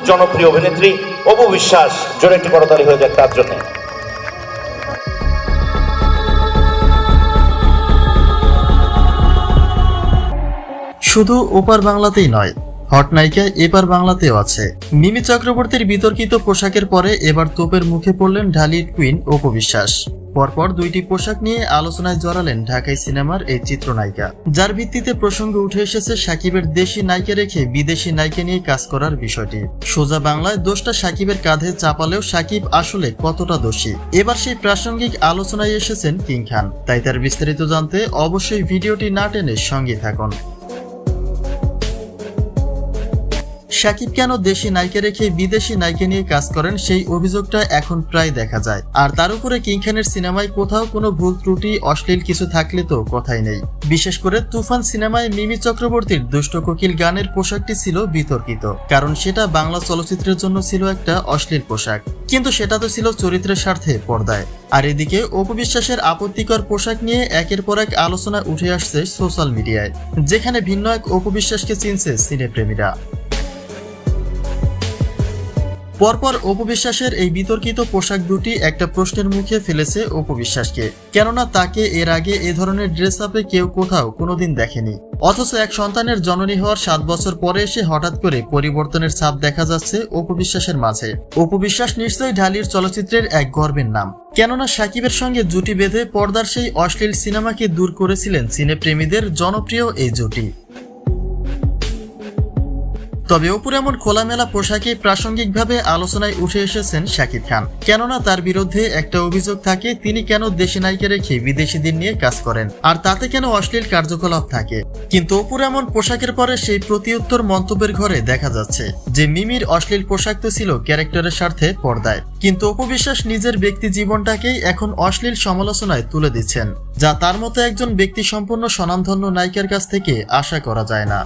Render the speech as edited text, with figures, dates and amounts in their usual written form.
জনপ্রিয় অভিনেত্রী অপু বিশ্বাস। জোরে একটি করতালি হয়ে যাক তার জন্য। শুধু ওপার বাংলাতেই নয়, হট নায়িকা এপার বাংলাতেও আছে। মিমি চক্রবর্তীর বিতর্কিত পোশাকের পরে এবার তোপের মুখে পড়লেন ঢালিউড কুইন অপু বিশ্বাস। পরপর দুইটি পোশাক নিয়ে আলোচনায় জড়ালেন ঢাকাই সিনেমার এই চিত্রনায়িকা, যার ভিত্তিতে প্রসঙ্গ উঠে এসেছে সাকিবের দেশি নায়িকা রেখে বিদেশি নায়িকা নিয়ে কাজ করার বিষয়টি। সোজা বাংলায় দোষটা সাকিবের কাঁধে চাপালেও সাকিব আসলে কতটা দোষী, এবার সেই প্রাসঙ্গিক আলোচনায় এসেছেন কিং খান। তাই তার বিস্তারিত জানতে অবশ্যই ভিডিওটি না টেনে সঙ্গে থাকুন। সাকিব কেন দেশি নায়িকা রেখে বিদেশি নায়িকা নিয়ে কাজ করেন, সেই অভিযোগটা এখন প্রায় দেখা যায়। আর তার উপরে কিং খানের সিনেমায় কোথাও কোনো ভুল ত্রুটি অশ্লীল কিছু থাকলে তো কথাই নেই। বিশেষ করে তুফান সিনেমায় মিমি চক্রবর্তীর দুষ্ট কোকিল গানের পোশাকটি ছিল বিতর্কিত, কারণ সেটা বাংলা চলচ্চিত্রের জন্য ছিল একটা অশ্লীল পোশাক, কিন্তু সেটা তো ছিল চরিত্রের স্বার্থে পর্দায়। আর এদিকে অপু বিশ্বাসের আপত্তিকর পোশাক নিয়ে একের পর এক আলোচনা উঠে আসছে সোশ্যাল মিডিয়ায়, যেখানে ভিন্ন এক অপু বিশ্বাসকে চিনছে সিনেপ্রেমীরা। পরপর অপু বিশ্বাসের এই বিতর্কিত পোশাক দুটি একটা প্রশ্নের মুখে ফেলেছে অপু বিশ্বাসকে, কেননা তাকে এর আগে এ ধরনের ড্রেস আপে কেউ কোথাও কোনোদিন দেখেনি। অথচ এক সন্তানের জননী হওয়ার 7 বছর পরে এসে হঠাৎ করে পরিবর্তনের ছাপ দেখা যাচ্ছে অপু বিশ্বাসের মাঝে। অপু বিশ্বাস নিশ্চয়ই ঢালিউড চলচ্চিত্রের এক গর্বের নাম, কেননা সাকিবের সঙ্গে জুটি বেঁধে পর্দার সেই অশ্লীল সিনেমাকে দূর করেছিলেন সিনেপ্রেমীদের জনপ্রিয় এই জুটি। তবে অপুর এমন খোলামেলা পোশাকে প্রাসঙ্গিকভাবে আলোচনায় উঠে এসেছেন শাকিব খান, কেননা তার বিরুদ্ধে একটা অভিযোগ থাকে তিনি কেন দেশি নায়িকা রেখে বিদেশিদের নিয়ে কাজ করেন, আর তাতে কেন অশ্লীল কার্যকলাপ থাকে। কিন্তু অপুর এমন পোশাকের পরে সেই প্রতিউত্তর মন্তব্যের ঘরে দেখা যাচ্ছে যে মিমির অশ্লীল পোশাক তো ছিল ক্যারেক্টারের স্বার্থে পর্দায়, কিন্তু অপু বিশ্বাস নিজের ব্যক্তি জীবনটাকেই এখন অশ্লীল সমালোচনায় তুলে দিচ্ছেন, যা তার মতো একজন ব্যক্তি সম্পন্ন স্বনামধন্য নায়িকার কাছ থেকে আশা করা যায় না।